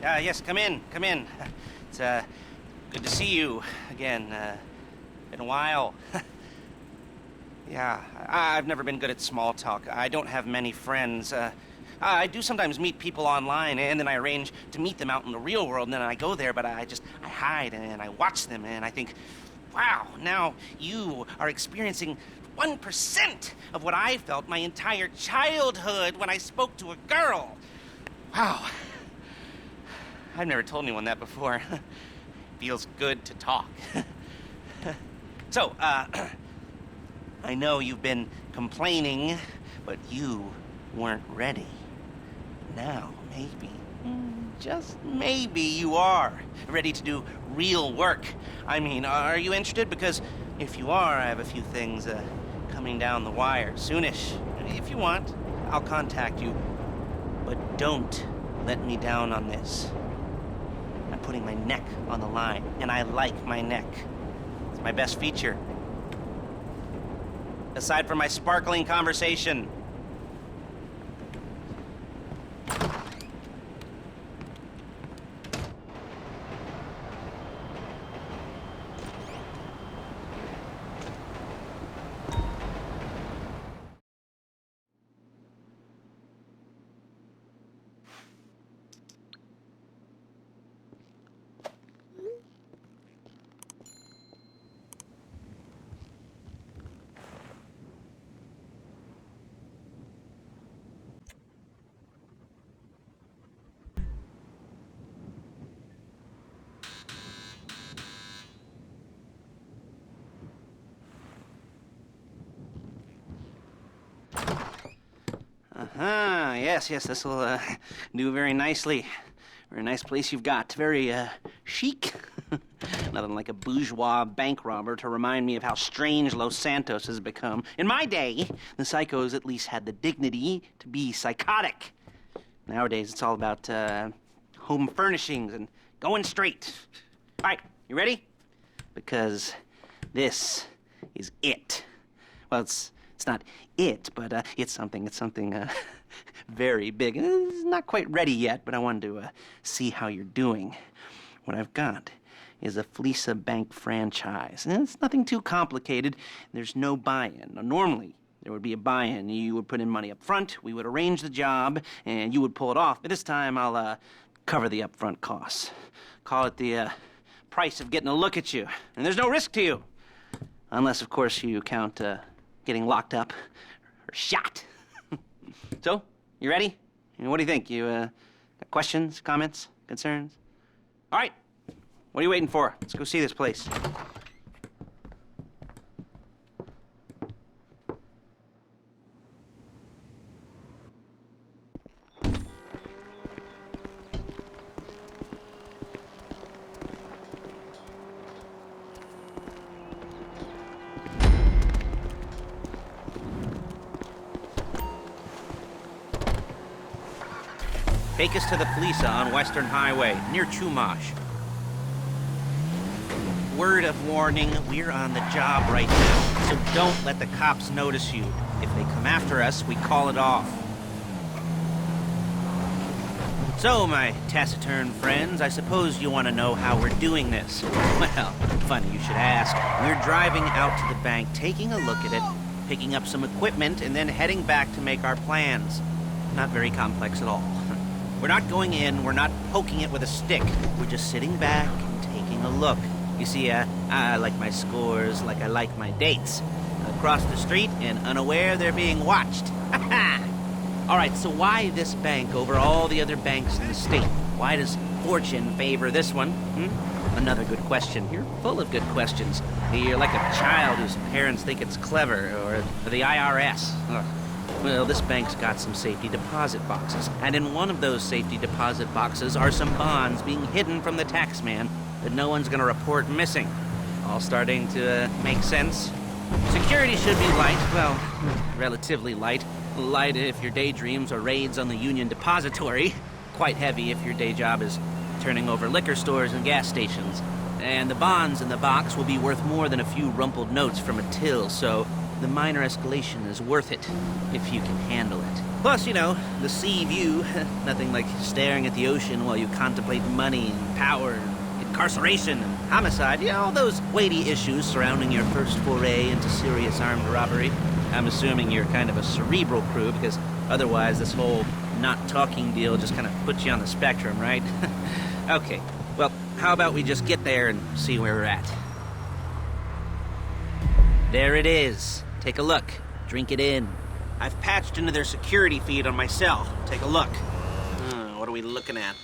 Yes, come in, come in. It's, good to see you again. Been a while. Yeah, I've never been good at small talk. I don't have many friends. I do sometimes meet people online, and then I arrange to meet them out in the real world, and then I go there, but I hide, and I watch them, and I think, wow, now you are experiencing 1% of what I felt my entire childhood when I spoke to a girl. Wow. I've never told anyone that before. Feels good to talk. So, I know you've been complaining, but you weren't ready. Now, maybe, just maybe you are ready to do real work. I mean, are you interested? Because if you are, I have a few things coming down the wire soonish. If you want, I'll contact you. But don't let me down on this. I'm putting my neck on the line, and I like my neck. It's my best feature. Aside from my sparkling conversation. Yes, this will do very nicely. Very nice place you've got. Very chic. Nothing like a bourgeois bank robber to remind me of how strange Los Santos has become. In my day, the psychos at least had the dignity to be psychotic. Nowadays, it's all about home furnishings and going straight. All right, you ready? Because this is it. Well, it's not it, but it's something very big. It's not quite ready yet, but I wanted to see how you're doing. What I've got is a Fleesa Bank franchise. And it's nothing too complicated. There's no buy-in. Now, normally, there would be a buy-in. You would put in money up front, we would arrange the job, and you would pull it off. But this time, I'll cover the upfront costs. Call it the price of getting a look at you. And there's no risk to you. Unless, of course, you count getting locked up or shot. So, you ready? What do you think? You got questions, comments, concerns? All right. What are you waiting for? Let's go see this place. Take us to the Fleesa on Western Highway, near Chumash. Word of warning, we're on the job right now, so don't let the cops notice you. If they come after us, we call it off. So, my taciturn friends, I suppose you want to know how we're doing this. Well, funny you should ask. We're driving out to the bank, taking a look at it, picking up some equipment, and then heading back to make our plans. Not very complex at all. We're not going in, we're not poking it with a stick. We're just sitting back and taking a look. You see, I like my scores like I like my dates. Across the street and unaware they're being watched. All right, so why this bank over all the other banks in the state? Why does fortune favor this one? Another good question. You're full of good questions. You're like a child whose parents think it's clever, or the IRS. Ugh. Well, this bank's got some safety deposit boxes, and in one of those safety deposit boxes are some bonds being hidden from the taxman that no one's gonna report missing. All starting to make sense? Security should be light, well, relatively light. Light if your daydreams are raids on the Union Depository. Quite heavy if your day job is turning over liquor stores and gas stations. And the bonds in the box will be worth more than a few rumpled notes from a till, so the minor escalation is worth it, if you can handle it. Plus, you know, the sea view, nothing like staring at the ocean while you contemplate money and power and incarceration and homicide, you know, all those weighty issues surrounding your first foray into serious armed robbery. I'm assuming you're kind of a cerebral crew, because otherwise this whole not talking deal just kind of puts you on the spectrum, right? Okay, well, how about we just get there and see where we're at? There it is. Take a look. Drink it in. I've patched into their security feed on my cell. Take a look. What are we looking at?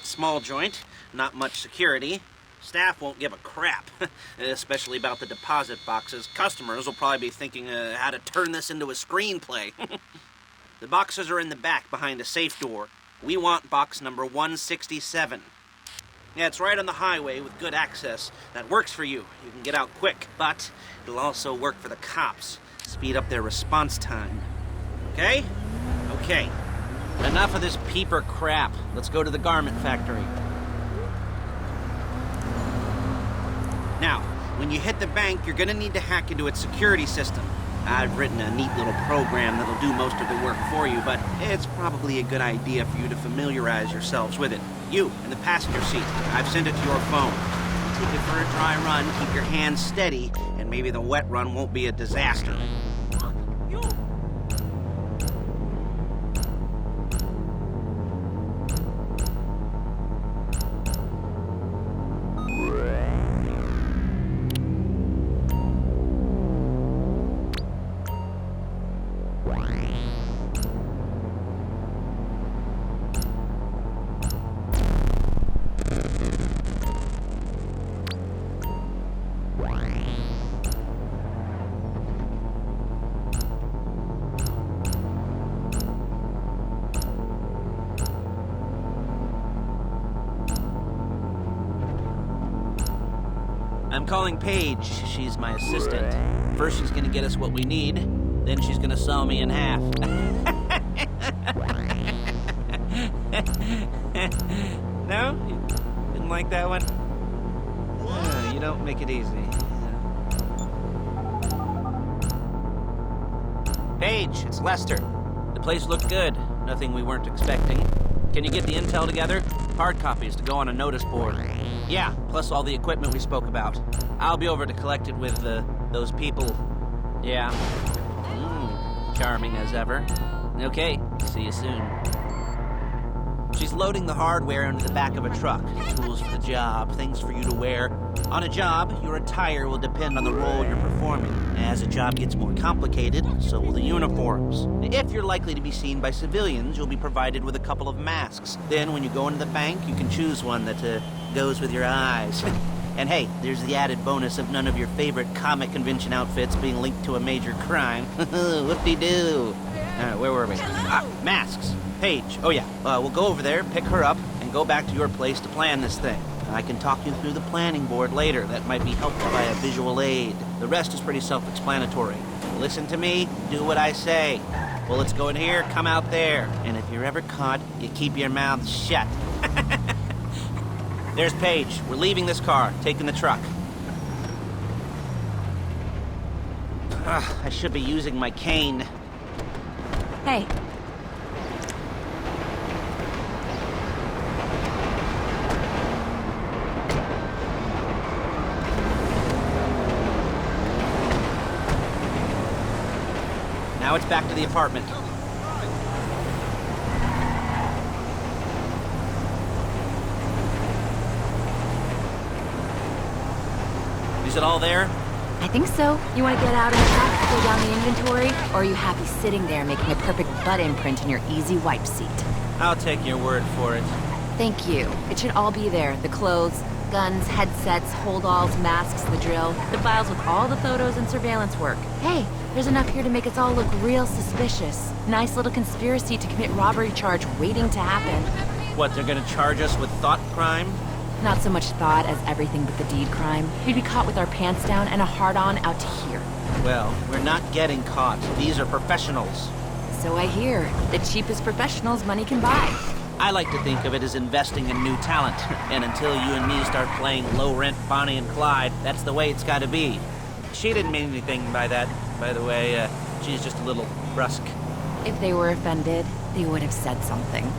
Small joint, not much security. Staff won't give a crap, especially about the deposit boxes. Customers will probably be thinking how to turn this into a screenplay. The boxes are in the back behind a safe door. We want box number 167. Yeah, it's right on the highway with good access. That works for you. You can get out quick, but it'll also work for the cops. Speed up their response time. Okay? Okay. Enough of this peeper crap. Let's go to the garment factory. Now, when you hit the bank, you're gonna need to hack into its security system. I've written a neat little program that'll do most of the work for you, but it's probably a good idea for you to familiarize yourselves with it. You, in the passenger seat, I've sent it to your phone. Take it for a dry run, keep your hands steady, and maybe the wet run won't be a disaster. I'm calling Paige. She's my assistant. First she's gonna get us what we need, then she's gonna saw me in half. No? You didn't like that one? You don't make it easy. Paige, it's Lester. The place looked good. Nothing we weren't expecting. Can you get the intel together? Hard copies to go on a notice board. Yeah, plus all the equipment we spoke about. I'll be over to collect it with those people. Yeah. Charming as ever. Okay, see you soon. She's loading the hardware into the back of a truck. Tools for the job, things for you to wear. On a job, your attire will depend on the role you're performing. As a job gets more complicated, so will the uniforms. If you're likely to be seen by civilians, you'll be provided with a couple of masks. Then when you go into the bank, you can choose one that goes with your eyes. And hey, there's the added bonus of none of your favorite comic convention outfits being linked to a major crime. Whoop-de-doo. Where were we? Masks. Paige. Oh yeah, we'll go over there, pick her up, and go back to your place to plan this thing. I can talk you through the planning board later. That might be helpful by a visual aid. The rest is pretty self-explanatory. Listen to me, do what I say. Bullets go in here, come out there. And if you're ever caught, you keep your mouth shut. There's Paige. We're leaving this car, taking the truck. I should be using my cane. Hey. Now it's back to the apartment. Is it all there? I think so. You want to get out in the truck, go down the inventory, or are you happy sitting there making a perfect butt imprint in your easy wipe seat? I'll take your word for it. Thank you. It should all be there. The clothes, guns, headsets, holdalls, masks, the drill, the files with all the photos and surveillance work. Hey, there's enough here to make us all look real suspicious. Nice little conspiracy to commit robbery charge waiting to happen. What, they're gonna charge us with thought crime? Not so much thought as everything but the deed crime. We'd be caught with our pants down and a hard-on out to here. Well, we're not getting caught. These are professionals. So I hear. The cheapest professionals money can buy. I like to think of it as investing in new talent. And until you and me start playing low-rent Bonnie and Clyde, that's the way it's gotta be. She didn't mean anything by that. by the way. She's just a little brusque. If they were offended, they would have said something.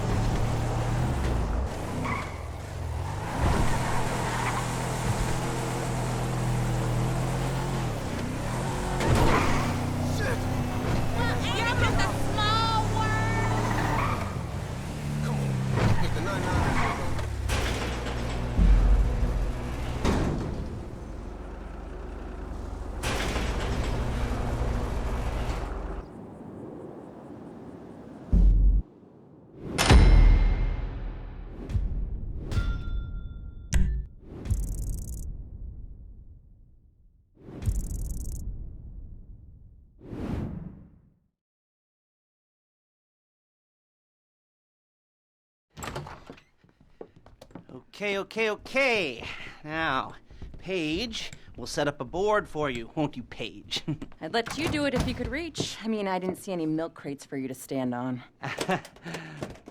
Okay. Now, Paige will set up a board for you, won't you, Paige? I'd let you do it if you could reach. I mean, I didn't see any milk crates for you to stand on.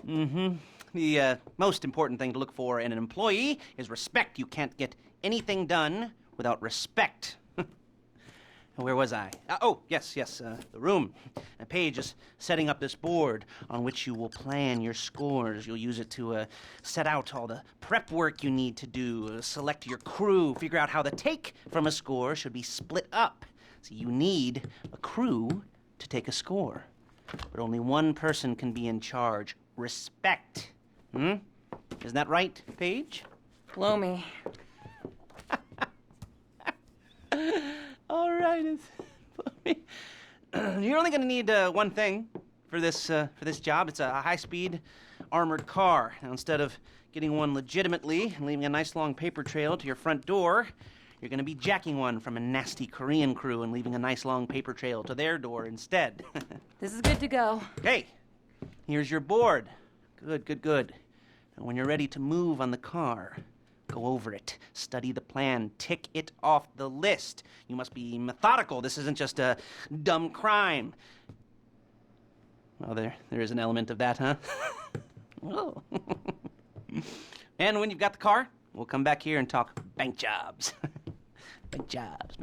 The most important thing to look for in an employee is respect. You can't get anything done without respect. Where was I? Yes, the room. Paige is setting up this board on which you will plan your scores. You'll use it to set out all the prep work you need to do, select your crew, figure out how the take from a score should be split up. So you need a crew to take a score. But only one person can be in charge. Respect. Isn't that right, Paige? Blow me. All right. You're only going to need one thing for this job. It's a high-speed armored car. Now, instead of getting one legitimately and leaving a nice long paper trail to your front door, you're going to be jacking one from a nasty Korean crew and leaving a nice long paper trail to their door instead. This is good to go. Okay, here's your board. Good. And when you're ready to move on the car, go over it, study the plan, tick it off the list. You must be methodical. This isn't just a dumb crime. Well, there is an element of that, huh? Oh. And when you've got the car, we'll come back here and talk bank jobs. Bank jobs.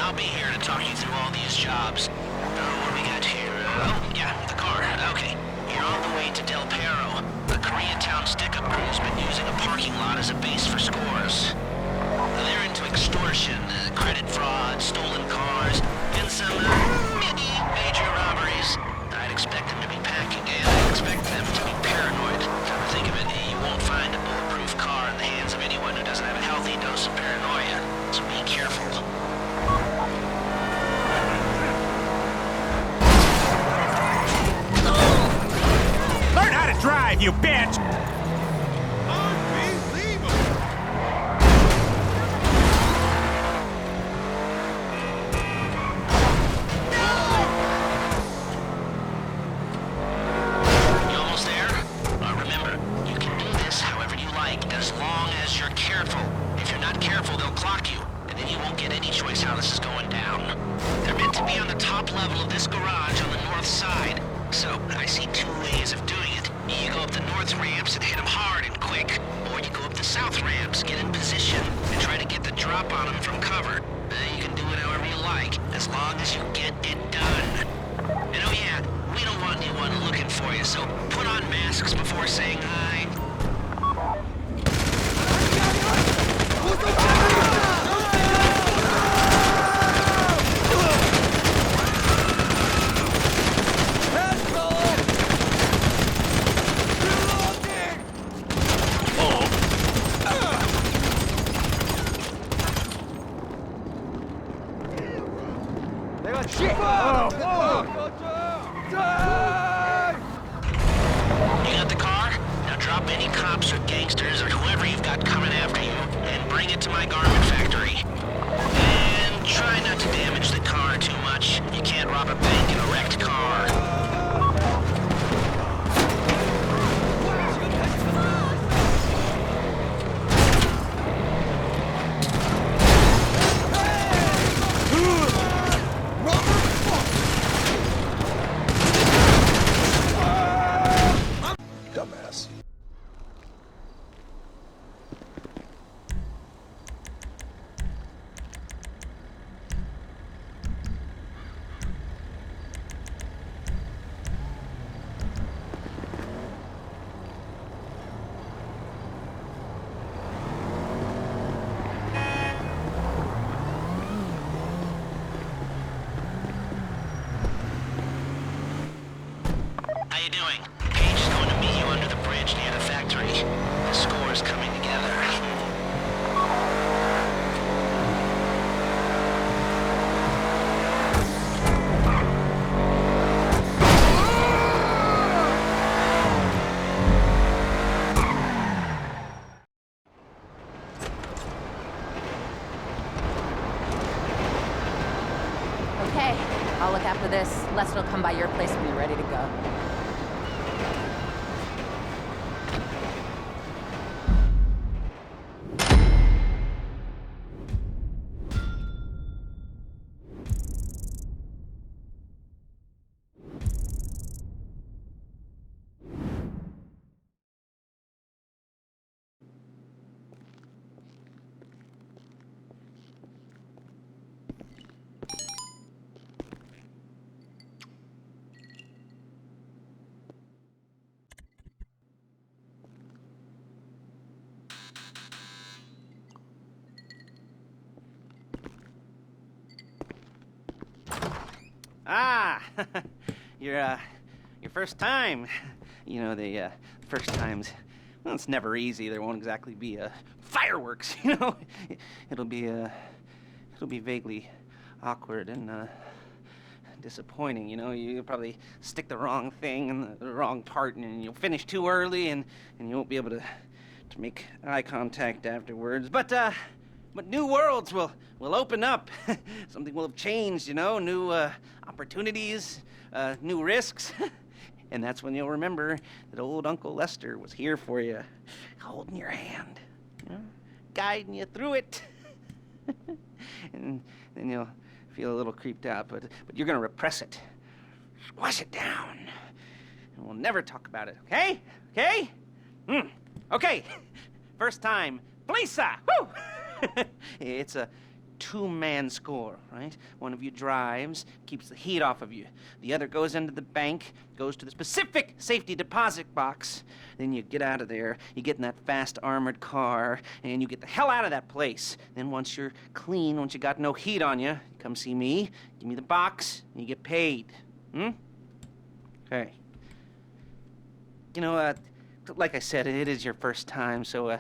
I'll be here to talk you through all these jobs. What do we got here? The car. Okay. You're on the way to Del Perro. The Koreatown stick-up crew's been using a parking lot as a base for scores. They're into extortion, credit fraud, stolen cars, and some mini major robberies. I'd expect them to be packing, and I'd expect them to be paranoid. Come to think of it, you won't find a bulletproof car in the hands of anyone who doesn't have a healthy dose of paranoia. So be careful. Learn how to drive, you bitch! You almost there? north ramps and hit them hard and quick. Or you go up the south ramps, get in position, and try to get the drop on them from cover. You can do it however you like, as long as you get it done. And oh yeah, we don't want anyone looking for you, so put on masks before saying hi. You got the car? Now drop any cops or gangsters or whoever you've got coming after you and bring it to my garment factory. And try not to damage the car too much. You can't rob a bank in a wrecked car. Dumbass. How you doing? Paige is going to meet you under the bridge near the factory. The score's coming together. Okay, I'll look after this. Lester will come by your place when you're ready to go. Ah, your first time. You know, the first times, well, it's never easy. There won't exactly be fireworks, you know. It'll be vaguely awkward and disappointing, you know. You'll probably stick the wrong thing in the wrong part, and you'll finish too early, and you won't be able to make eye contact afterwards. But new worlds will open up. Something will have changed, you know. New opportunities, new risks. And that's when you'll remember that old Uncle Lester was here for you, holding your hand, you know, guiding you through it. And then you'll feel a little creeped out, but you're gonna repress it, squash it down, and we'll never talk about it. Okay? Okay? Okay. First time, Lisa. Woo! It's a two-man score, right? One of you drives, keeps the heat off of you. The other goes into the bank, goes to the specific safety deposit box. Then you get out of there, you get in that fast armored car, and you get the hell out of that place. Then once you're clean, once you got no heat on you, come see me, give me the box, and you get paid. Okay. You know, like I said, it is your first time, so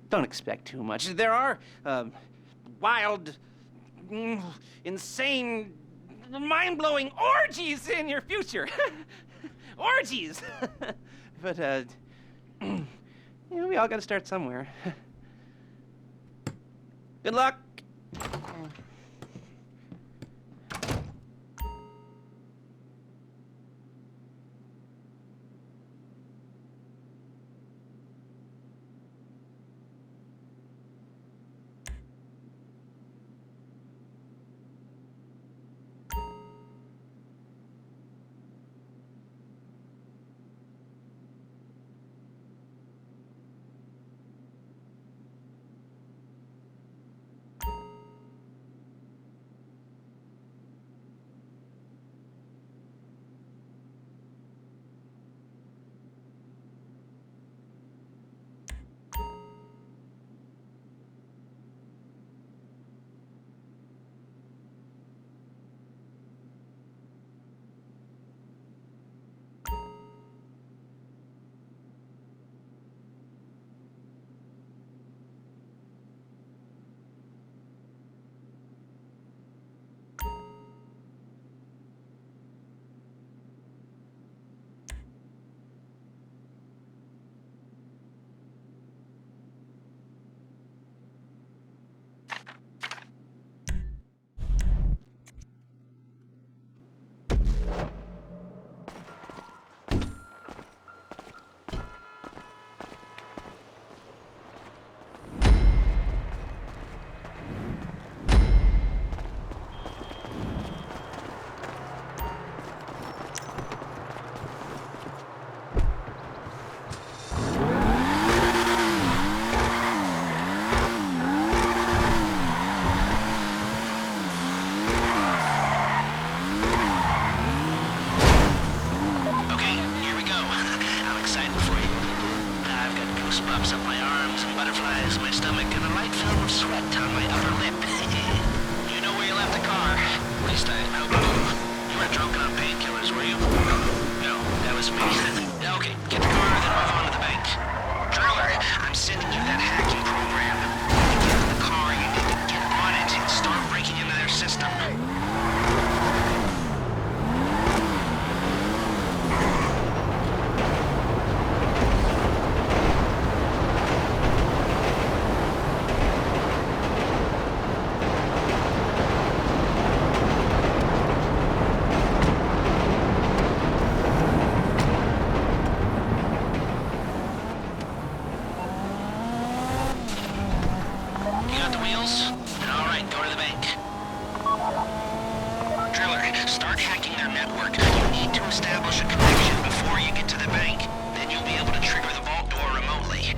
don't expect too much. There are wild, insane, mind-blowing orgies in your future. Orgies! But, you know, we all gotta start somewhere. Good luck! bumps up my arms and butterflies my stomach and a light film of sweat on my upper lip. You know where you left the car. At least I hope you do. You weren't drunk on painkillers, were you? No, that was me. Okay, get the car, then move on to the bank. Driller, I'm sending you that hacking program. When you get in the car, you need to get on it and start breaking into their system. Start hacking their network. You need to establish a connection before you get to the bank. Then you'll be able to trigger the vault door remotely.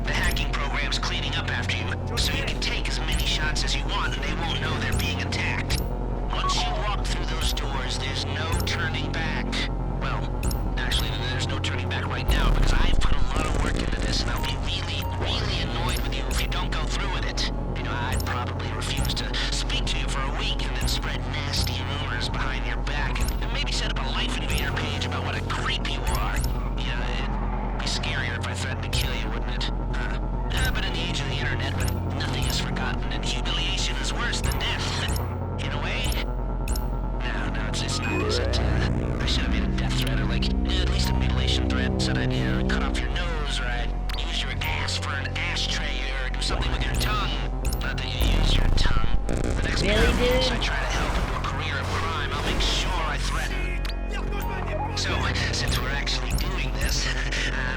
The hacking program's cleaning up after you, so you can take as many shots as you want and they won't know they're being attacked. Once you walk through those doors, there's no turning back. Well, actually, there's no turning back right now because I've put a lot of work into this and I'll be really, really annoyed with you if you don't go through with it. You know, I'd probably refuse to speak to you for a week and then spread nasty rumors behind your back and maybe set up a Life Invader page about what a creep you are. Yeah, it'd be scarier if I threatened to kill you, wouldn't it? But in the age of the internet, when nothing is forgotten and humiliation is worse than death, in a way. No, it's not, is it? I should have made a death threat or at least a mutilation threat. Said I'd cut off your nose or I'd use your ass for an ashtray or do something with your tongue. Not that you use your tongue. The next Really, dude? I try to help into a career of crime, I'll make sure I threaten. So, since we're actually doing this,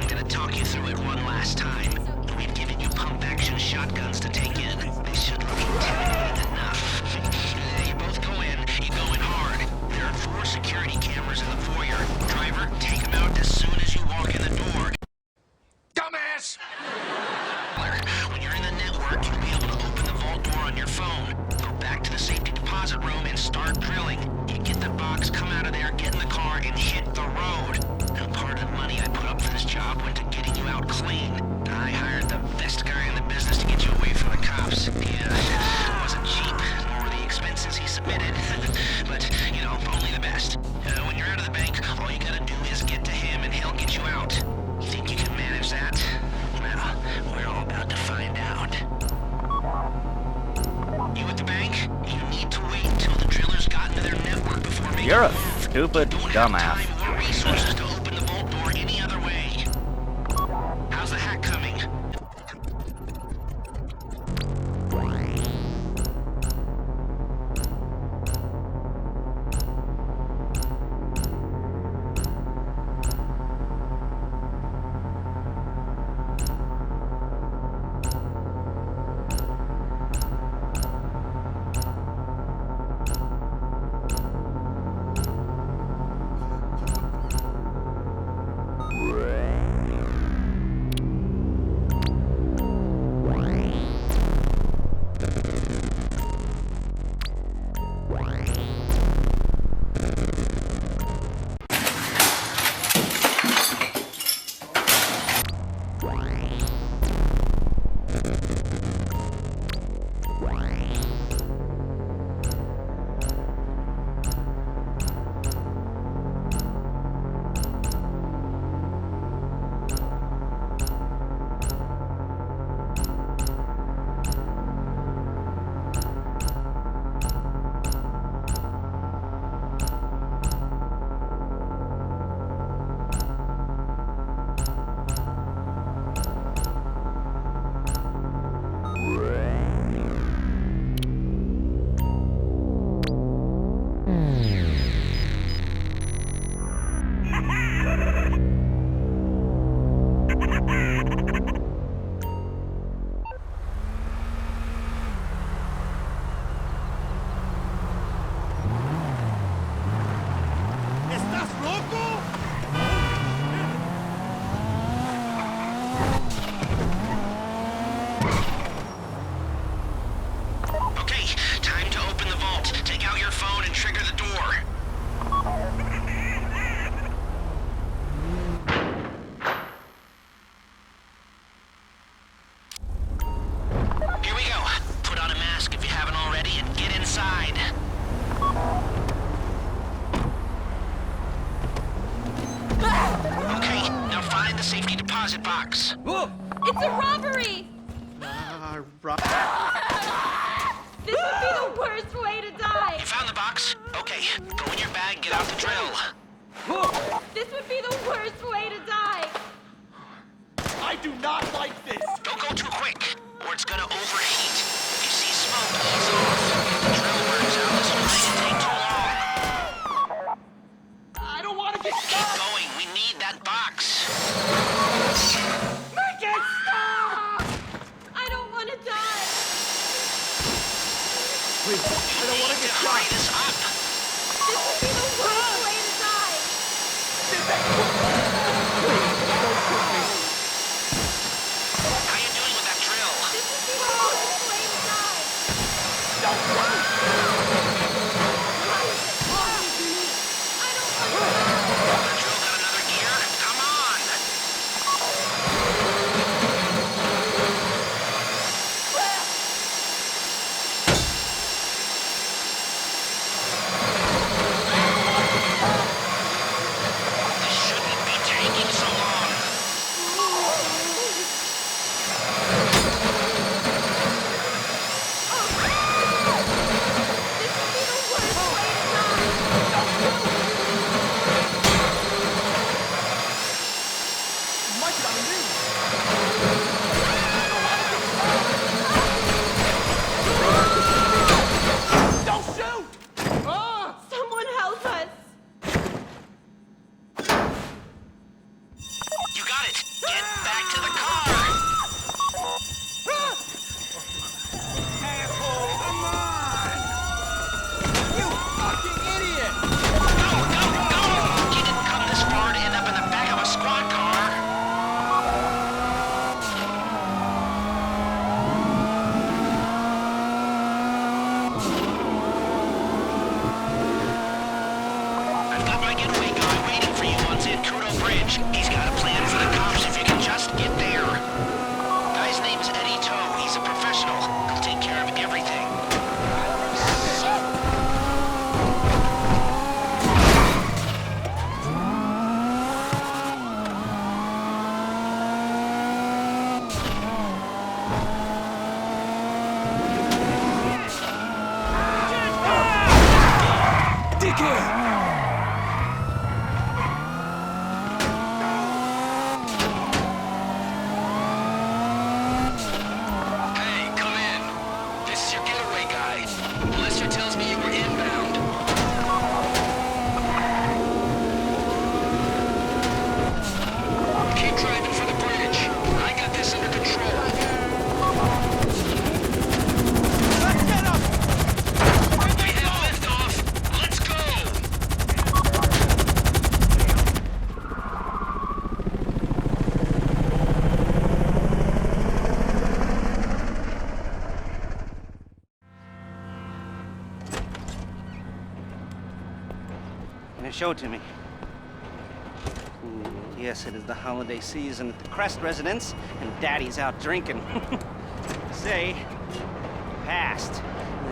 I'm gonna talk you through it one last time. We've given you pump-action shotguns to take in. They should look intimidating enough. You both go in, you go in hard. There are 4 security cameras in the foyer. Driver, take them out as soon as you walk in the door. Dumbass! When you're in the network, you'll be able to open the vault door on your phone. Go back to the safety deposit room and start drilling. You get the box, come out of there, get in the car, and hit the road. And part of the money I put up for this job went to getting you out clean. I hired the best guy in the business to get you away from the cops. Yeah, it wasn't cheap, nor were the expenses he submitted. But, you know, only the best. When you're out of the bank, all you gotta do is get to him and he'll get you out. You think you can manage that? Well, we're all about to find out. You at the bank? You need to wait until the drillers got into their network before making You're a a move. stupid You don't have dumbass. time or resources to open the vault door any other way. How's the hack coming? deposit box. Whoa! It's a robbery! This would be the worst way to die! You found the box? Okay, go in your bag, get out the drill. Whoa! This would be the worst way to die! I do not like this! Don't go too quick, or it's gonna overheat. If you see smoke, ease off. If the drill burns out, this will take too long. I don't want to get Keep stuck! going, we need that box. Make it stop! I don't want to die! Please, I don't want to get Hurry shot! this up. This would be the worst way to die! How you doing with that drill? This would be the worst way to die! Don't run! Why is it always me? I don't want to die! The drill got another gear? Come on! This shouldn't be taking so long. This would be the worst way to die! Might get on the news! Don't shoot! Ah! Someone help us! You got it. Get back to the car. Asshole, come on! You fucking idiot! Go, go, go! You didn't come this far to end up in the back of a squad car. I've got my getaway guy waiting for you on Zancudo Bridge. He's got a plan for the cops if you can just get there. Guy's name's Eddie Toe. He's a professional. He'll take care of everything. Hey, come in. This is your getaway guy. Lester tells me you were inbound. Keep driving for the bridge. I got this under control. Let's get him! We have liftoff. Let's go. Now show it to me. Yes, it is the holiday season at the Crest residence, and Daddy's out drinking. Say, passed.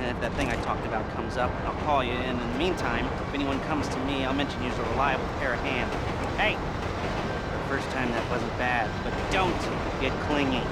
If that thing I talked about comes up, I'll call you in. In the meantime, if anyone comes to me, I'll mention you as a reliable pair of hands. Hey, for the first time that wasn't bad, but don't get clingy.